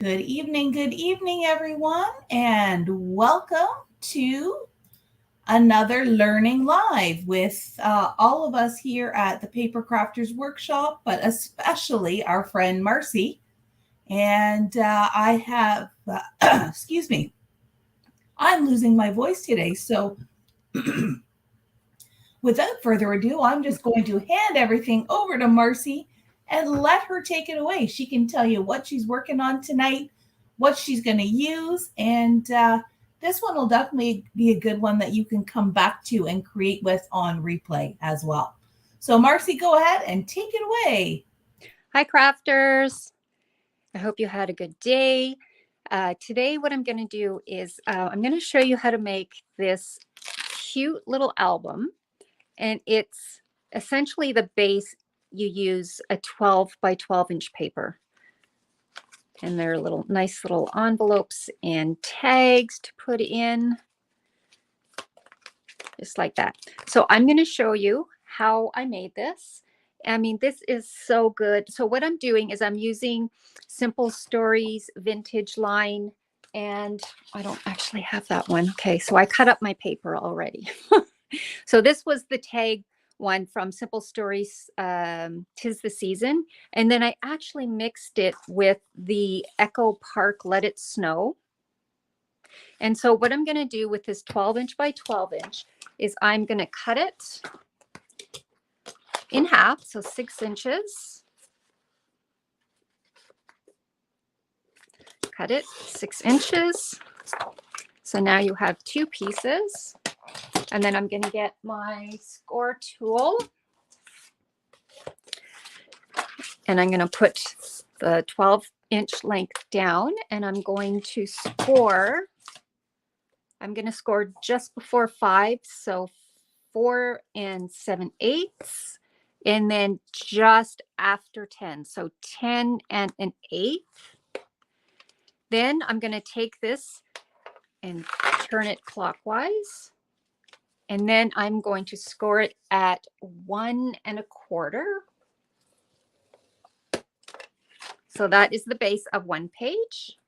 Good evening, everyone, and welcome to another Learning Live with all of us here at the Papercrafters Workshop, but especially our friend Marcie. And I have, excuse me, I'm losing my voice today. So without further ado, I'm just going to hand everything over to Marcie and let her take it away. She can tell you what she's working on tonight, what she's going to use, and this one will definitely be a good one that you can come back to and create with on replay as well. So Marcie, go ahead and take it away. Hi, crafters. I hope you had a good day. Today, what I'm going to do is I'm going to show you how to make this cute little album. And it's essentially the base. You use a 12 by 12 inch paper. And they're nice little envelopes and tags to put in. Just like that. So I'm going to show you how I made this. I mean, this is so good. So what I'm doing is I'm using Simple Stories vintage line, and I don't actually have that one. Okay, so I cut up my paper already. So this was the tag one from Simple Stories, 'Tis the Season. And then I actually mixed it with the Echo Park Let It Snow. And so what I'm going to do with this 12 inch by 12 inch is I'm going to cut it in half, so 6 inches. Cut it 6 inches. So now you have two pieces. And then I'm going to get my score tool. And I'm going to put the 12 inch length down, and I'm going to score. I'm going to score just before 5, so 4 7/8. And then just after 10, so 10 1/8. Then I'm going to take this and turn it clockwise. And then I'm going to score it at 1 1/4. So that is the base of one page.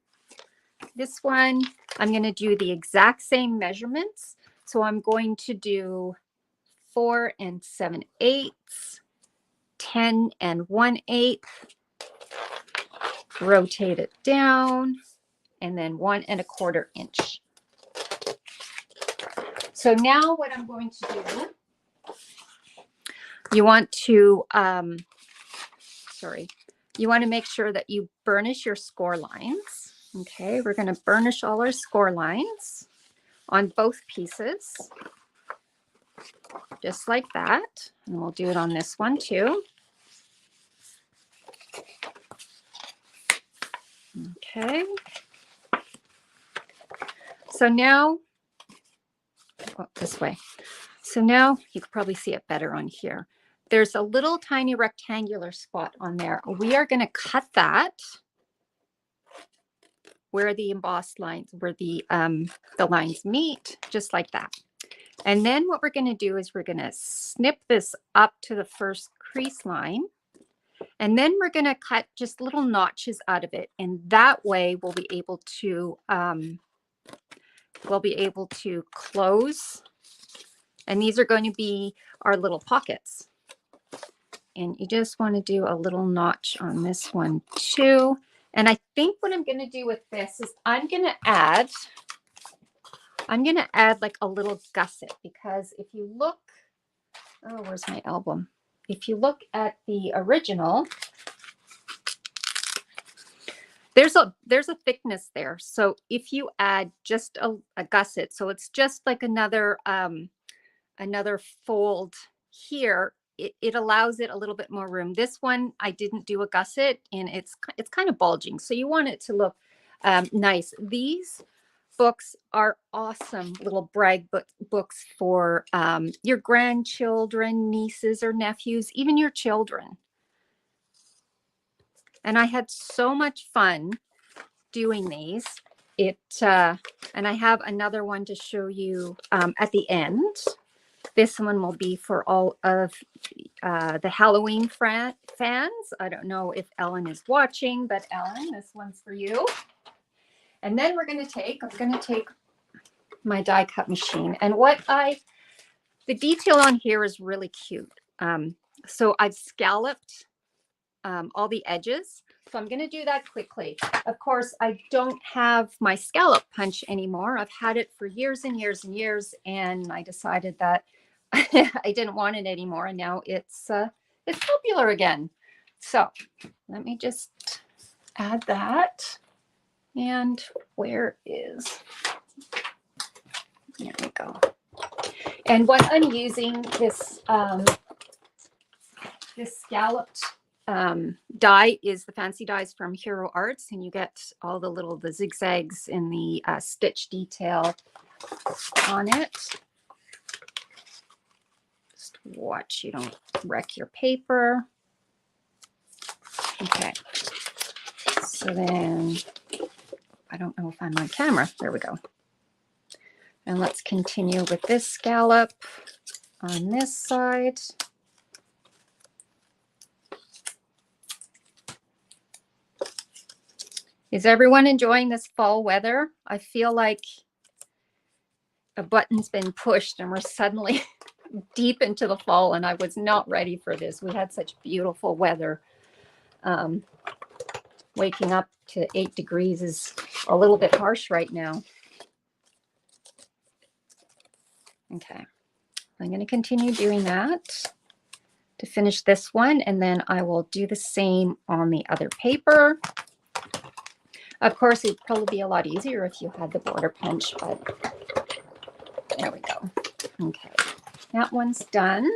This one, I'm going to do the exact same measurements. So I'm going to do 4 7/8, 10 1/8, rotate it down, and then 1 1/4 inch. So now what I'm going to do, you want to, you want to make sure that you burnish your score lines. Okay, we're going to burnish all our score lines on both pieces, just like that. And we'll do it on this one too. Okay. So now, this way. So now you can probably see it better on here. There's a little tiny rectangular spot on there. We are going to cut that where the embossed lines, where the lines meet, just like that. And then what we're going to do is we're going to snip this up to the first crease line. And then we're going to cut just little notches out of it. And that way we'll be able to close. And these are going to be our little pockets. And you just want to do a little notch on this one too. And I think what I'm going to do with this is I'm going to add like a little gusset, because if you look, oh, where's my album? If you look at the original, there's a thickness there. So if you add just a gusset, so it's just like another fold here, it allows it a little bit more room. This one, I didn't do a gusset, and it's kind of bulging. So you want it to look nice. These books are awesome little brag books for your grandchildren, nieces or nephews, even your children. And I had so much fun doing these. And I have another one to show you at the end. This one will be for all of the Halloween fans. I don't know if Ellen is watching, but Ellen, this one's for you. And then I'm going to take my die cut machine. And the detail on here is really cute. So I've scalloped all the edges. So I'm going to do that quickly. Of course, I don't have my scallop punch anymore. I've had it for years and years and years, and I decided that I didn't want it anymore, and now it's popular again. So let me just add that. And where is? There we go. And what I'm using this this scalloped die is the fancy dies from Hero Arts, and you get all the zigzags in the stitch detail on it. Just watch you don't wreck your paper. Okay, so then I don't know if I'm on camera. There we go. And let's continue with this scallop on this side. Is everyone enjoying this fall weather? I feel like a button's been pushed and we're suddenly deep into the fall, and I was not ready for this. We had such beautiful weather. Waking up to 8 degrees is a little bit harsh right now. Okay, I'm going to continue doing that to finish this one, and then I will do the same on the other paper. Of course, it'd probably be a lot easier if you had the border punch, but there we go. Okay, that one's done.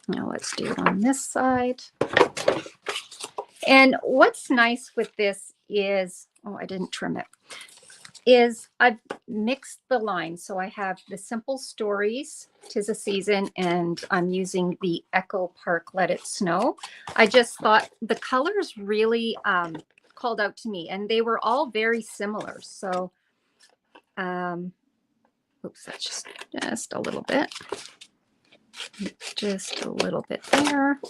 Now let's do it on this side. And what's nice with this is, oh, I didn't trim it, is I've mixed the lines. So I have the Simple Stories, 'Tis a Season, and I'm using the Echo Park Let It Snow. I just thought the colors really called out to me, and they were all very similar. So, oops, that's just a little bit. Just a little bit there.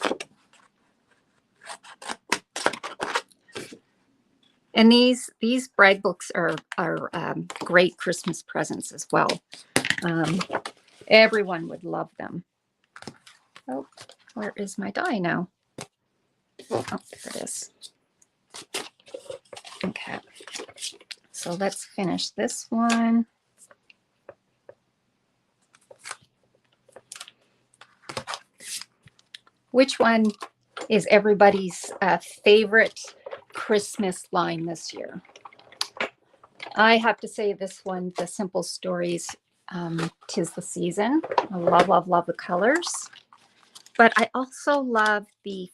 And these bride books are great Christmas presents as well. Everyone would love them. Oh, where is my die now? Oh, there it is. Okay, so let's finish this one. Which one is everybody's favorite Christmas line this year? I have to say this one, the Simple Stories, 'Tis the Season. I love, love, love the colors. But I also love the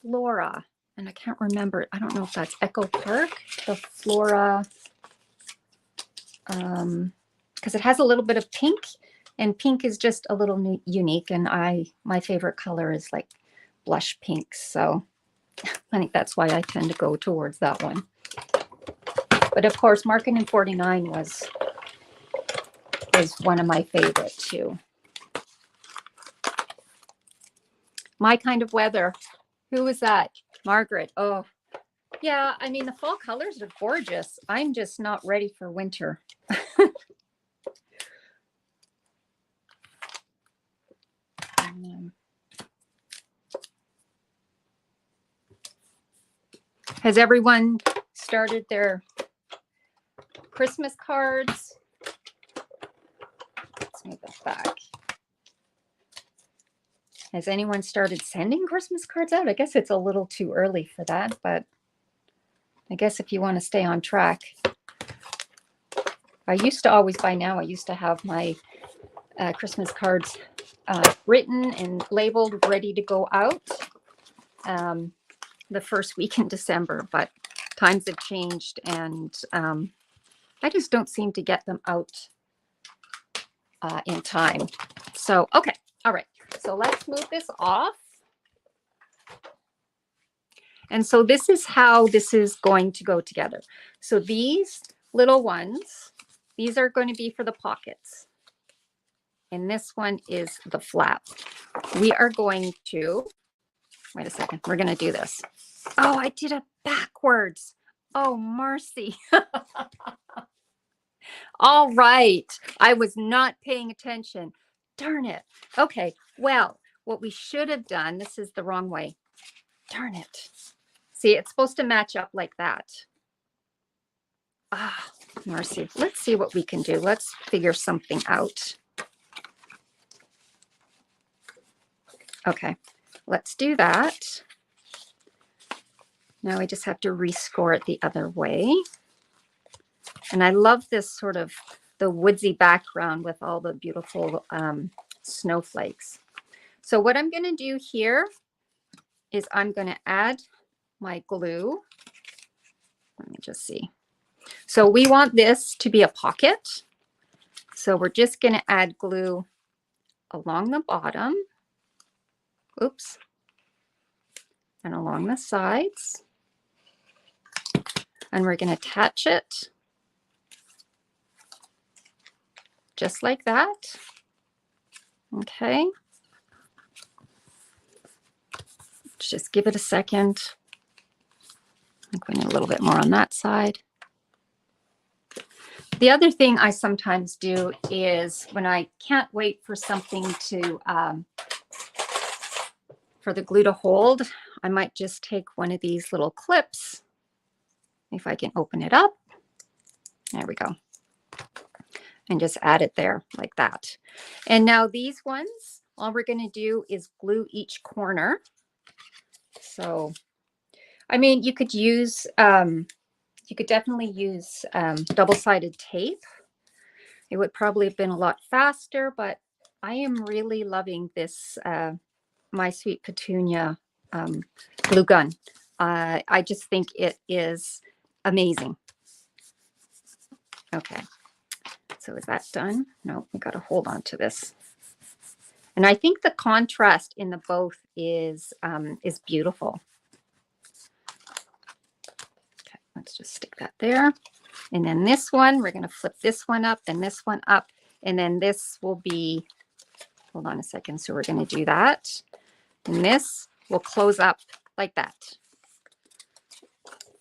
Flora, and I can't remember. I don't know if that's Echo Park, the Flora, because it has a little bit of pink, and pink is just a little unique. And my favorite color is like blush pink. So I think that's why I tend to go towards that one. But of course, Market in 49 was one of my favorite too. My Kind of Weather. Who was that? Margaret. Oh, yeah. I mean, the fall colors are gorgeous. I'm just not ready for winter. Has everyone started their Christmas cards? Let's move that back. Has anyone started sending Christmas cards out? I guess it's a little too early for that, but I guess if you want to stay on track. I used to always, by now, I used to have my Christmas cards written and labeled, ready to go out the first week in December, but times have changed, and I just don't seem to get them out in time. So, okay. All right. So let's move this off. And so this is how this is going to go together. So these little ones, these are going to be for the pockets. and this one is the flap. We are going to, wait a second, we're going to do this. Oh, I did it backwards. Oh, Marcie. All right. I was not paying attention. Darn it. Okay. Well, what we should have done, this is the wrong way. Darn it. See, it's supposed to match up like that. Ah, Marcie, let's see what we can do. Let's figure something out. Okay, let's do that. Now I just have to rescore it the other way. And I love this sort of the woodsy background with all the beautiful snowflakes. So what I'm going to do here is I'm going to add my glue. Let me just see. So we want this to be a pocket. So we're just going to add glue along the bottom. Oops. And along the sides. And we're going to attach it just like that. Okay. Just give it a second. I think we need a little bit more on that side. The other thing I sometimes do is when I can't wait for something to, for the glue to hold, I might just take one of these little clips. If I can open it up. There we go. And just add it there like that. And now these ones, all we're going to do is glue each corner. So, I mean, you could use, you could definitely use double-sided tape. It would probably have been a lot faster, but I am really loving this My Sweet Petunia glue gun. I just think it is amazing. Okay, so is that done? No, we got to hold on to this. And I think the contrast in the both is beautiful. Okay, let's just stick that there. And then this one, we're going to flip this one up and this one up. And then this will be, hold on a second. So we're going to do that. And this will close up like that.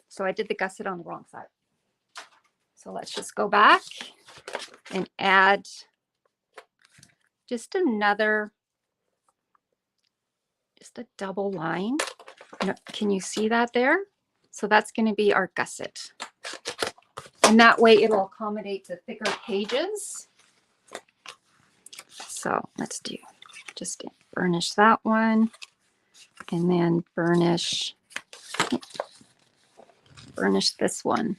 So I did the gusset on the wrong side. So let's just go back and add just another, just a double line. Can you see that there? So that's going to be our gusset. And that way it'll accommodate the thicker pages. So let's do, just burnish that one and then burnish this one.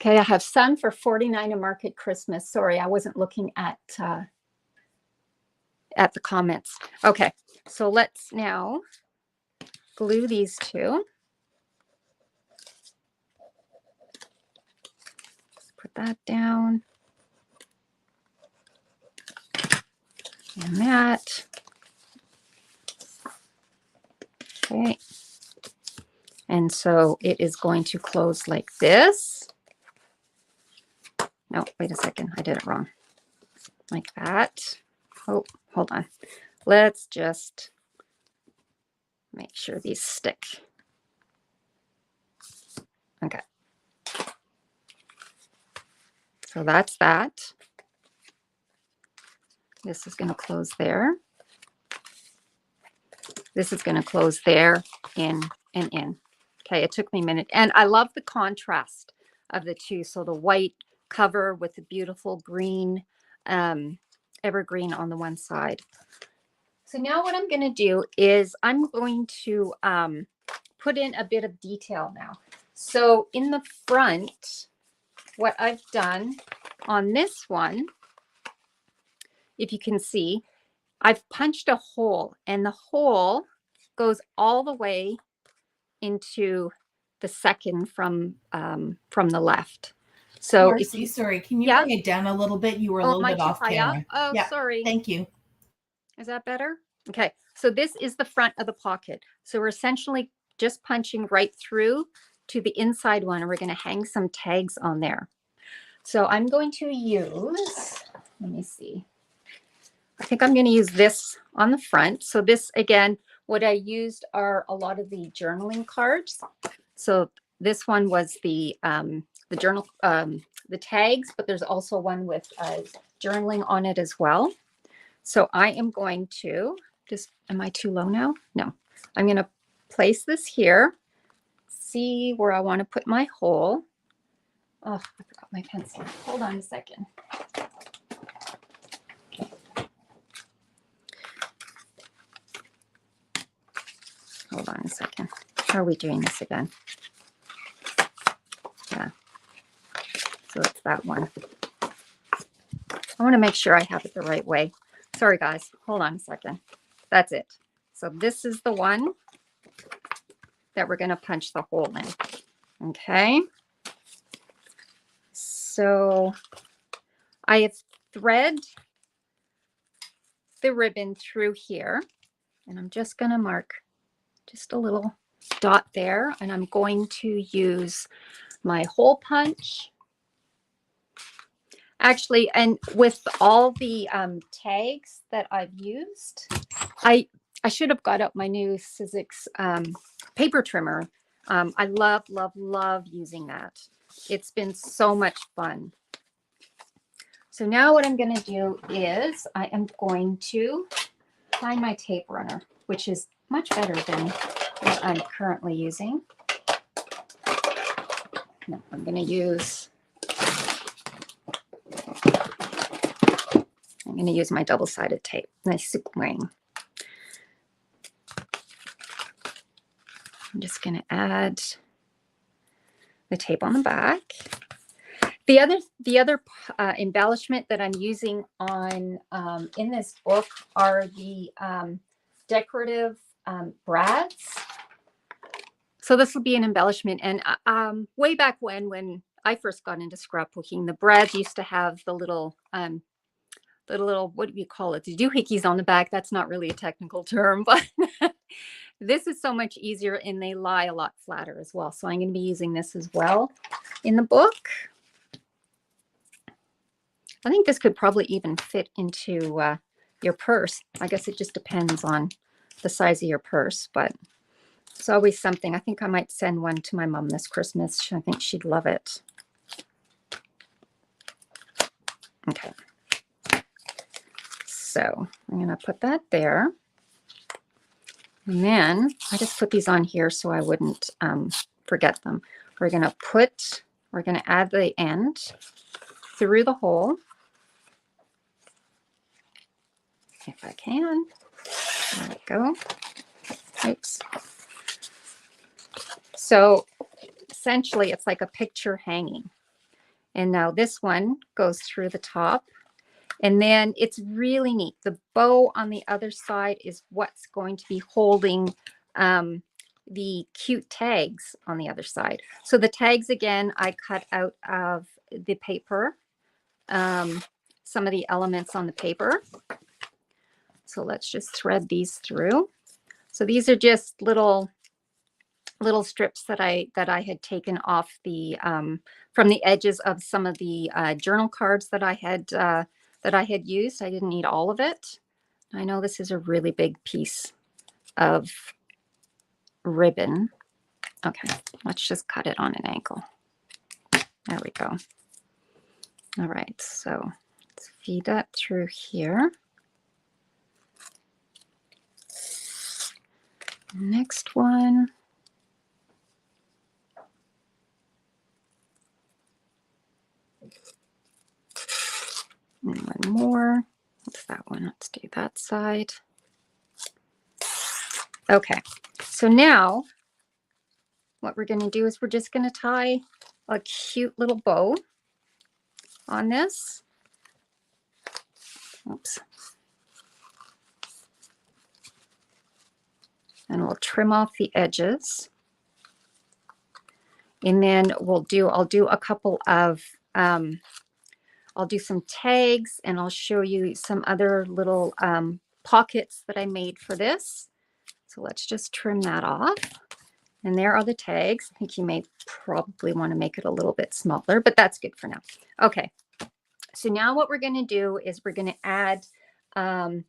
Okay, I have Sun for 49 and Market Christmas. Sorry, I wasn't looking at the comments. Okay, so let's now glue these two. Put that down. And that. Okay. And so it is going to close like this. No, wait a second. I did it wrong. Like that. Oh, hold on. Let's just make sure these stick. Okay. So that's that. This is going to close there. This is going to close there, in and in. Okay, it took me a minute. And I love the contrast of the two. So the white cover with the beautiful green, evergreen on the one side. So now what I'm going to do is I'm going to put in a bit of detail now. So in the front, what I've done on this one, if you can see, I've punched a hole, and the hole goes all the way into the second from the left. So Marcie, sorry, can you bring it down a little bit? You were a little bit off camera. Oh, yeah. Sorry. Thank you. Is that better? Okay, so this is the front of the pocket. So we're essentially just punching right through to the inside one, and we're going to hang some tags on there. So I'm going to use, let me see. I think I'm going to use this on the front. So this, again, what I used are a lot of the journaling cards. So this one was the journal, the tags, but there's also one with journaling on it as well. So I am going to just, am I too low now? No, I'm going to place this here, see where I want to put my hole. Oh, I forgot my pencil. Hold on a second. Hold on a second. How are we doing this again? Yeah. So it's that one. I want to make sure I have it the right way. Sorry, guys. Hold on a second. That's it. So this is the one that we're going to punch the hole in. Okay. So I have thread the ribbon through here, and I'm just going to mark just a little dot there, and I'm going to use my hole punch. Actually, and with all the tags that I've used, I should have got out my new Sizzix paper trimmer. I love using that. It's been so much fun. So now what I'm going to do is I am going to find my tape runner, which is much better than what I'm currently using. No, I'm going to use my double-sided tape. Nice soup ring. I'm just going to add the tape on the back. The other embellishment that I'm using on in this book are the decorative brads. So this will be an embellishment. And way back when I first got into scrapbooking, the brads used to have the little what do you call it? The doohickeys on the back. That's not really a technical term, but this is so much easier and they lie a lot flatter as well. So I'm going to be using this as well in the book. I think this could probably even fit into your purse. I guess it just depends on the size of your purse, but it's always something. I think I might send one to my mom this Christmas. I think she'd love it. Okay. So I'm going to put that there. And then I just put these on here so I wouldn't forget them. We're going to add the end through the hole. If I can. There we go. Oops. So essentially it's like a picture hanging. And now this one goes through the top. And then it's really neat. The bow on the other side is what's going to be holding the cute tags on the other side. So the tags, again, I cut out of the paper, some of the elements on the paper. So let's just thread these through. So these are just little strips that I had taken off the from the edges of some of the journal cards that I had used. I didn't need all of it. I know this is a really big piece of ribbon. Okay, let's just cut it on an angle. There we go. All right, so let's feed that through here. Next one. And one more. What's that one? Let's do that side. Okay, so now what we're going to do is we're just going to tie a cute little bow on this. Oops. And we'll trim off the edges. And then I'll do a couple of, I'll do some tags and I'll show you some other little pockets that I made for this. So let's just trim that off. And there are the tags. I think you may probably want to make it a little bit smaller, but that's good for now. Okay. So now what we're going to do is we're going to add one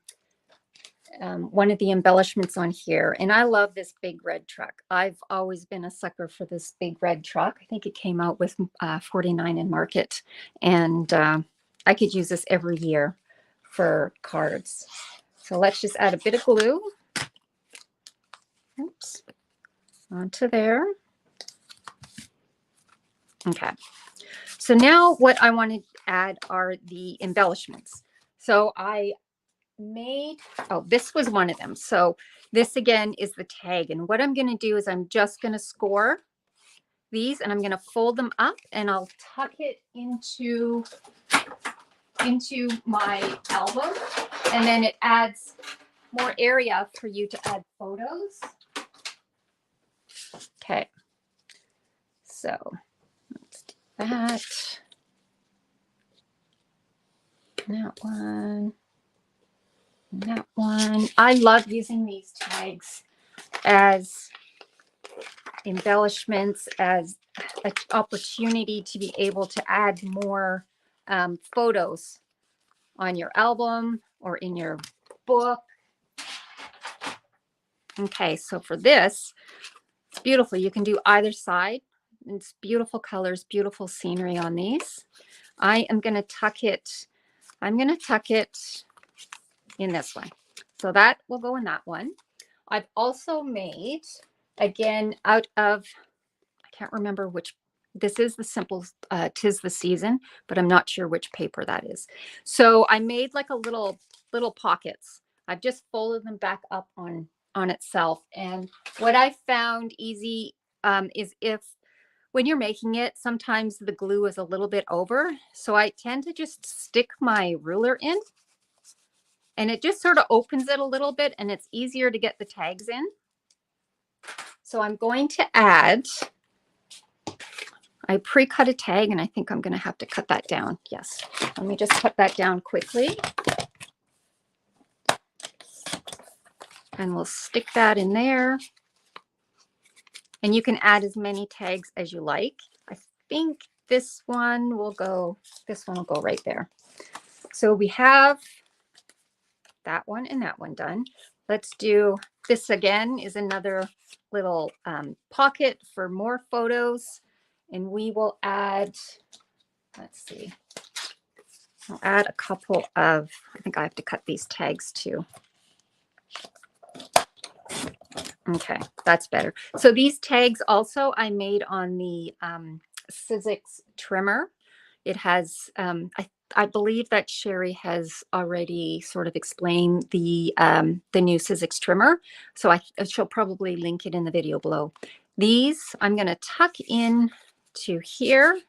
of the embellishments on here. And I love this big red truck. I've always been a sucker for this big red truck. I think it came out with 49 in Market. And I could use this every year for cards. So let's just add a bit of glue. Oops. Onto there. Okay. So now what I want to add are the embellishments. So I made, oh, this was one of them. So this again is the tag. And what I'm going to do is I'm just going to score these and I'm going to fold them up and I'll tuck it into my album. And then it adds more area for you to add photos. Okay. So let's do that. That one. That one. I love using these tags as embellishments, as an opportunity to be able to add more photos on your album or in your book. Okay, so for this, it's beautiful. You can do either side. It's beautiful colors, beautiful scenery on these. I am going to tuck it. I'm going to tuck it in this one. So that will go in that one. I've also made, again, out of, I can't remember which, this is the simple, 'Tis the Season, but I'm not sure which paper that is. So I made like a little pockets. I've just folded them back up on itself. And what I found easy is if, when you're making it, sometimes the glue is a little bit over. So I tend to just stick my ruler in. And it just sort of opens it a little bit and it's easier to get the tags in. So I'm going to add, I pre-cut a tag and I think I'm going to have to cut that down. Yes. Let me just cut that down quickly. And we'll stick that in there. And you can add as many tags as you like. I think this one will go right there. So we have that one and that one done. Let's do this again is another little pocket for more photos. And we will add, let's see, I'll add a couple of, I think I have to cut these tags too. Okay, that's better. So these tags also I made on the Sizzix trimmer. It has, I believe that Sherry has already sort of explained the new Sizzix trimmer. So she'll probably link it in the video below. These I'm going to tuck in to here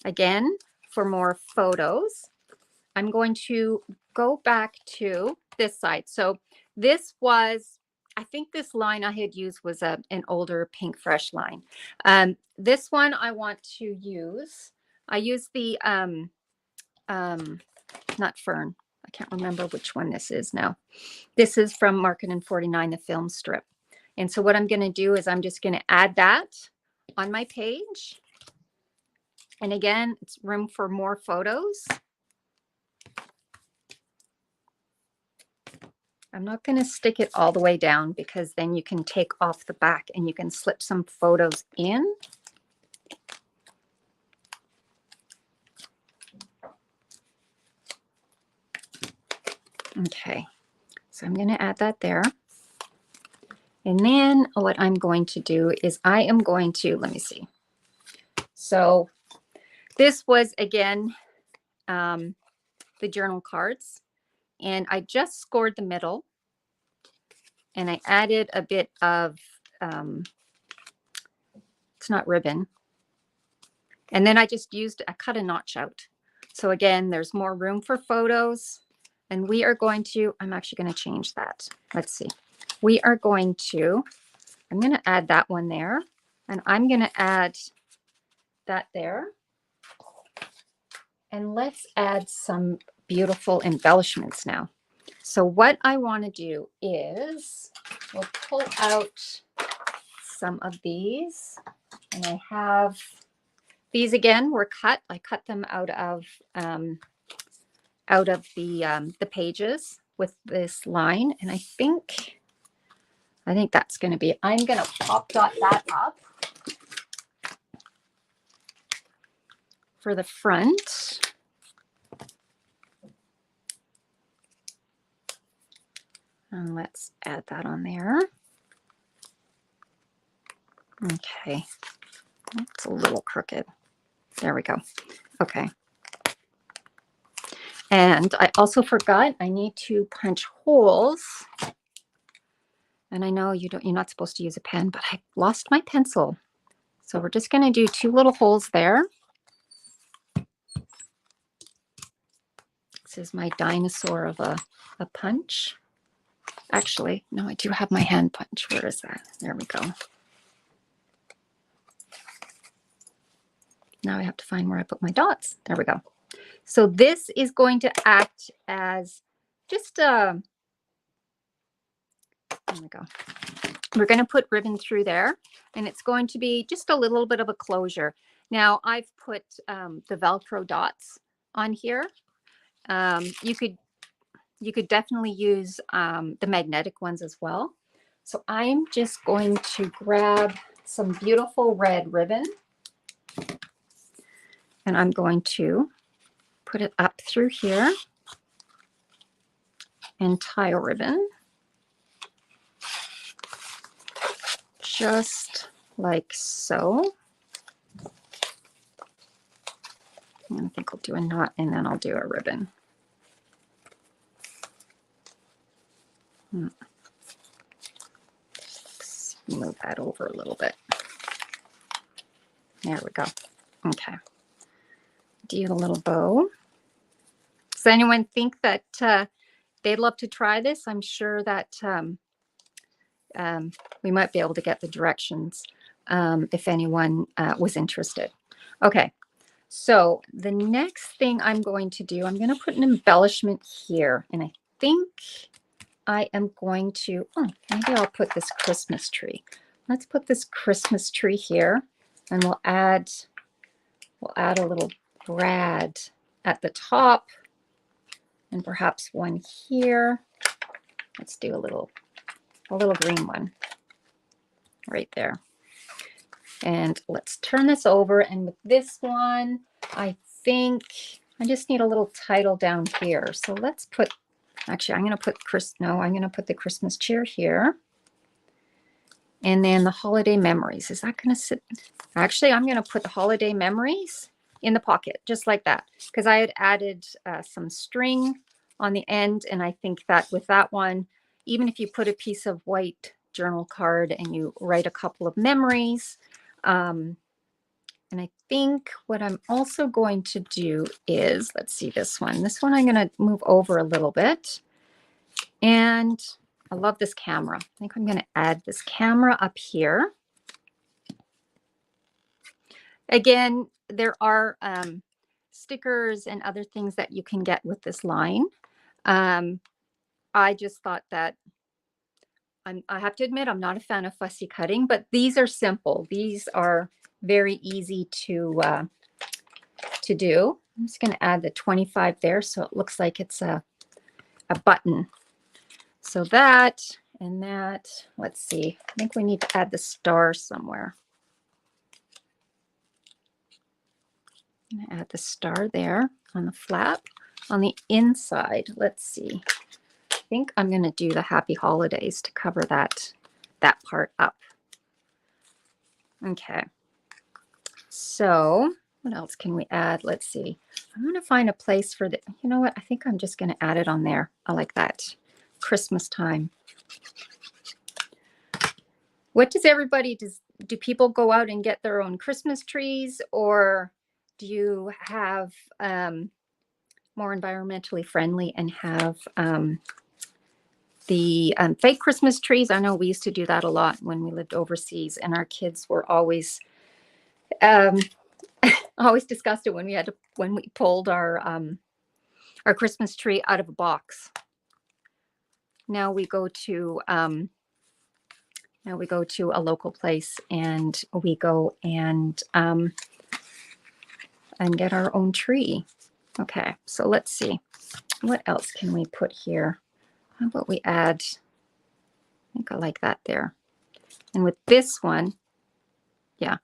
again for more photos. I'm going to go back to this side. So this was, I think this line I had used was an older Pink Fresh line. This one I want to use. I use the not Fern. I can't remember which one this is now. This is from Market and 49, the film strip. And so what I'm going to do is I'm just going to add that on my page. And again, it's room for more photos. I'm not going to stick it all the way down because then you can take off the back and you can slip some photos in. Okay, so I'm going to add that there. And then what I'm going to do is I am going to, let me see. So this was, again, the journal cards. And I just scored the middle. And I added a bit of, it's not ribbon. And then I just used, I cut a notch out. So again, there's more room for photos. And we are going to, I'm actually going to change that. Let's see. We are going to, I'm going to add that one there. And I'm going to add that there. And let's add some beautiful embellishments now. So what I want to do is we'll pull out some of these, and I have these again were cut. I cut them out of the pages with this line, and I think that's going to be. I'm going to pop dot that up for the front. And let's add that on there. Okay, it's a little crooked. There we go. Okay. And I also forgot I need to punch holes. And I know you're not supposed to use a pen, but I lost my pencil. So we're just going to do 2 little holes there. This is my dinosaur of a punch. Actually, no, I do have my hand punch. Where is that? There we go. Now I have to find where I put my dots. There we go. So this is going to act as just a, there we go. We're going to put ribbon through there, and it's going to be just a little bit of a closure. Now I've put the Velcro dots on here. You could definitely use the magnetic ones as well. So I'm just going to grab some beautiful red ribbon, and I'm going to put it up through here and tie a ribbon just like so. And I think I'll do a knot and then I'll do a ribbon. Move that over a little bit. There we go. Okay. Do a little bow. Does anyone think that they'd love to try this? I'm sure that we might be able to get the directions if anyone was interested. Okay. So the next thing I'm going to do, I'm going to put an embellishment here. And I think I am going to, maybe I'll put this Christmas tree. Let's put this Christmas tree here, and we'll add a little brad at the top, and perhaps one here. Let's do a little green one right there. And let's turn this over. And with this one, I think I just need a little title down here. So let's put, actually, I'm going to put the Christmas cheer here. And then the holiday memories. Is that going to sit? Actually, I'm going to put the holiday memories in the pocket, just like that, because I had added some string on the end. And I think that with that one, even if you put a piece of white journal card and you write a couple of memories, and I think what I'm also going to do is, let's see this one. This one I'm going to move over a little bit. And I love this camera. I think I'm going to add this camera up here. Again, there are stickers and other things that you can get with this line. I just thought that I have to admit, I'm not a fan of fussy cutting, but these are simple. These are very easy to do. I'm just going to add the 25 there, so it looks like it's a button. So that and that, let's see. I think we need to add the star somewhere. I'm going to add the star there on the flap. On the inside, let's see. I think I'm going to do the happy holidays to cover that part up. Okay. So what else can we add? Let's see. I'm going to find a place for the, you know what? I think I'm just going to add it on there. I like that. Christmas time. What does everybody, do people go out and get their own Christmas trees, or do you have more environmentally friendly and have the fake Christmas trees? I know we used to do that a lot when we lived overseas, and our kids were always always disgusted when we pulled our Christmas tree out of a box. Now we go to Now we go to a local place and we go and get our own tree. Okay, so let's see. What else can we put here? How about we add, I think I like that there. And with this one, yeah,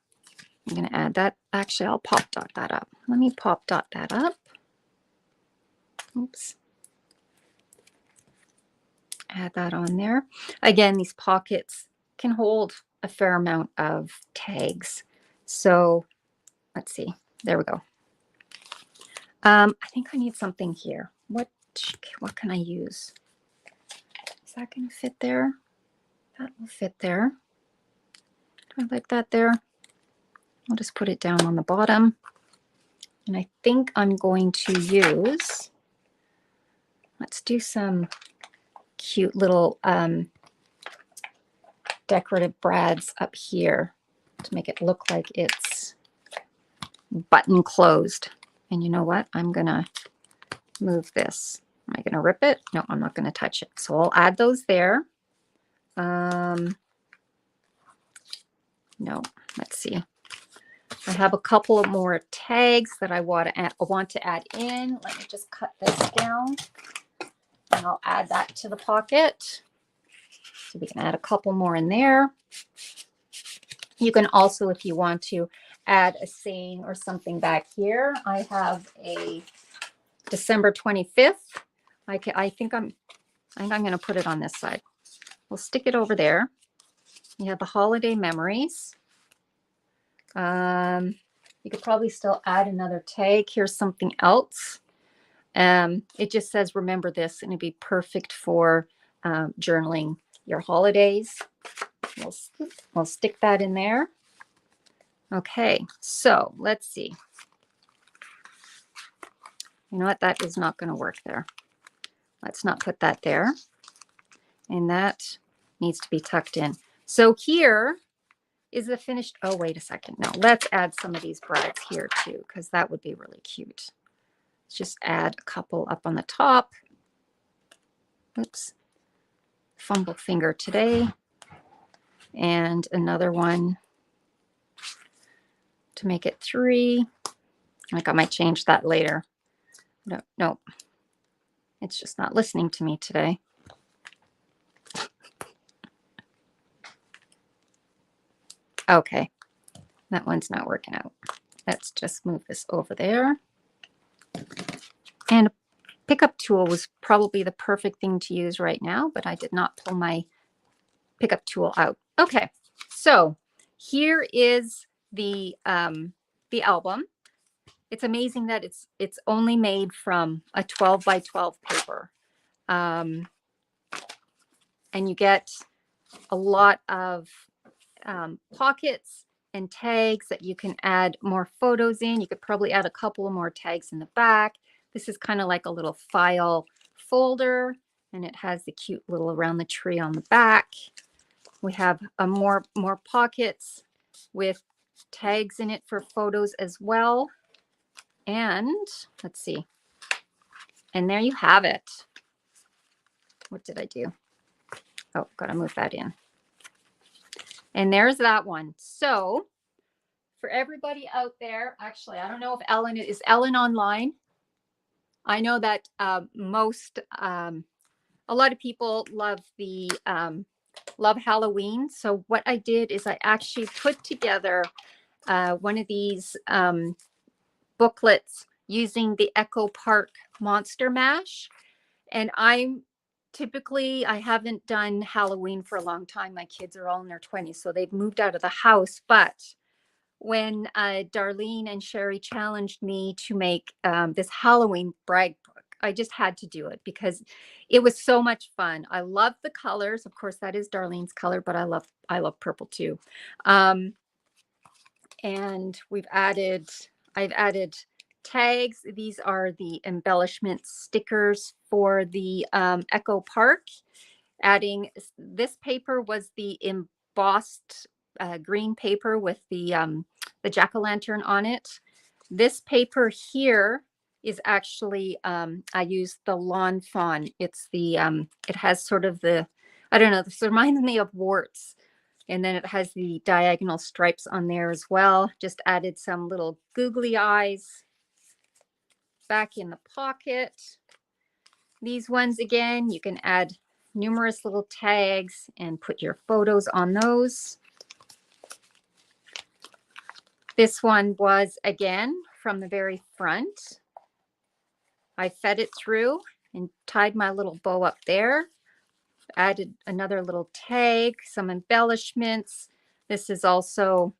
I'm going to add that. Actually, I'll pop dot that up. Let me pop dot that up. Oops. Add that on there. Again, these pockets can hold a fair amount of tags. So let's see. There we go. I think I need something here. What can I use? Is that going to fit there? That will fit there. Do I like that there? I'll just put it down on the bottom. And I think I'm going to use, let's do some cute little decorative brads up here to make it look like it's button closed. And you know what? I'm going to move this. Am I going to rip it? No, I'm not going to touch it. So I'll add those there. No, let's see. I have a couple of more tags that I want to add in. Let me just cut this down and I'll add that to the pocket. So we can add a couple more in there. You can also, if you want to, add a saying or something back here. I have a December 25th. I think I'm going to put it on this side. We'll stick it over there. You have the holiday memories. You could probably still add another tag. Here's something else. It just says, remember this, and it'd be perfect for journaling your holidays. We'll stick that in there. Okay, so let's see. You know what? That is not going to work there. Let's not put that there. And that needs to be tucked in. So here is the finished. Oh, wait a second. No, let's add some of these brads here too, because that would be really cute. Let's just add a couple up on the top. Oops. Fumble finger today. And another one to make it 3. Like I might change that later. No, it's just not listening to me today. Okay, that one's not working out. Let's just move this over there. And a pickup tool was probably the perfect thing to use right now, but I did not pull my pickup tool out. Okay, so here is the album. It's amazing that it's only made from a 12 by 12 paper. And you get a lot of pockets and tags that you can add more photos in. You could probably add a couple of more tags in the back. This is kind of like a little file folder, and it has the cute little around the tree on the back. We have more pockets with tags in it for photos as well. And let's see. And there you have it. What did I do? Oh, gotta move that in. And there's that one. So for everybody out there, actually, I don't know if Ellen is Ellen online. I know that a lot of people love the love Halloween. So what I did is I actually put together one of these booklets using the Echo Park Monster Mash. And I haven't done Halloween for a long time. My kids are all in their 20s, so they've moved out of the house. But when Darlene and Sherry challenged me to make this Halloween brag book, I just had to do it because it was so much fun. I love the colors. Of course, that is Darlene's color, but I love purple too. And I've added tags. These are the embellishment stickers for the Echo Park. Adding this paper was the embossed green paper with the jack-o'-lantern on it. This paper here is actually I used the lawn fawn. It's the it has sort of the, I don't know, this reminds me of warts. And then it has the diagonal stripes on there as well. Just added some little googly eyes back in the pocket. These ones, again, you can add numerous little tags and put your photos on those. This one was, again, from the very front. I fed it through and tied my little bow up there. Added another little tag, some embellishments. This is also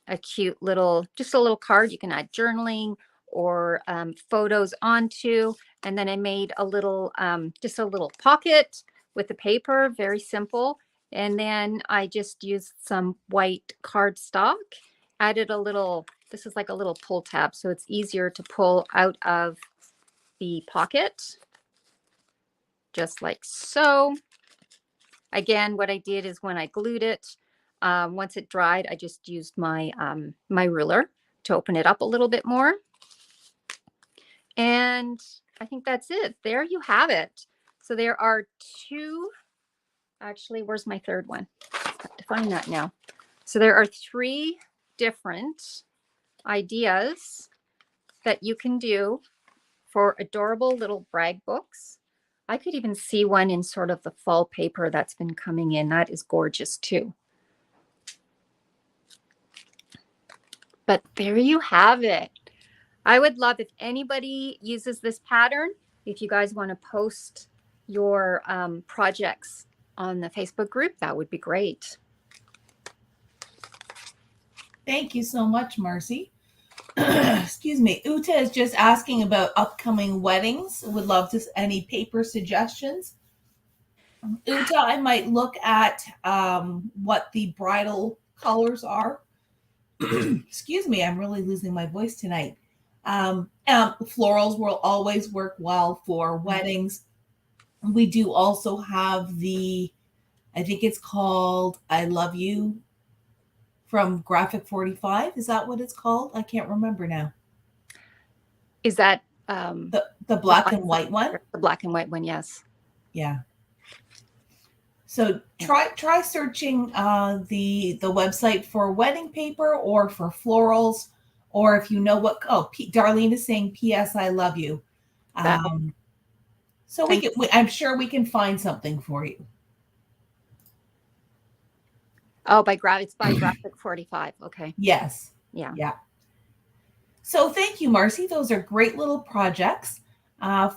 a cute little, just a little card you can add journaling or photos onto. And then I made a little, just a little pocket with the paper, very simple. And then I just used some white cardstock, added a little, this is like a little pull tab, so it's easier to pull out of the pocket, just like so. Again, what I did is when I glued it, once it dried, I just used my my ruler to open it up a little bit more. And I think that's it. There you have it. So there are two, actually, where's my third one? I have to find that now. So there are three different ideas that you can do for adorable little brag books. I could even see one in sort of the fall paper that's been coming in. That is gorgeous too. But there you have it. I would love if anybody uses this pattern, if you guys want to post your projects on the Facebook group, that would be great. Thank you so much, Marcie. Excuse me. Uta is just asking about upcoming weddings. Would love to any paper suggestions. Uta, I might look at what the bridal colors are. Excuse me, I'm really losing my voice tonight. Florals will always work well for weddings. We do also have the, I think it's called I Love You from Graphic 45. Is that what it's called? I can't remember now. Is that the black and white one? The black and white one, yes. Yeah. So try searching the website for wedding paper or for florals, or if you know what. Oh, Darlene is saying, "P.S. I love you." So I'm sure we can find something for you. Oh, it's by Graphic 45. Okay. Yes. Yeah. Yeah. So thank you, Marcie. Those are great little projects.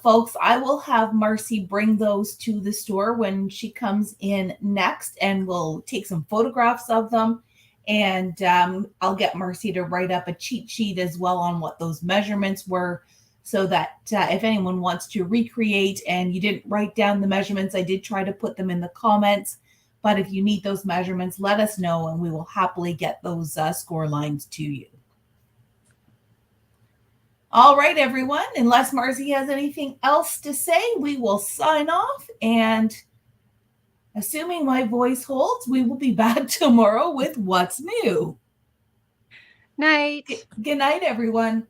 Folks, I will have Marcie bring those to the store when she comes in next, and we'll take some photographs of them. And I'll get Marcie to write up a cheat sheet as well on what those measurements were, so that if anyone wants to recreate and you didn't write down the measurements, I did try to put them in the comments. But if you need those measurements, let us know, and we will happily get those score lines to you. All right, everyone. Unless Marcie has anything else to say, we will sign off. And assuming my voice holds, we will be back tomorrow with What's New. Night. Good night, everyone.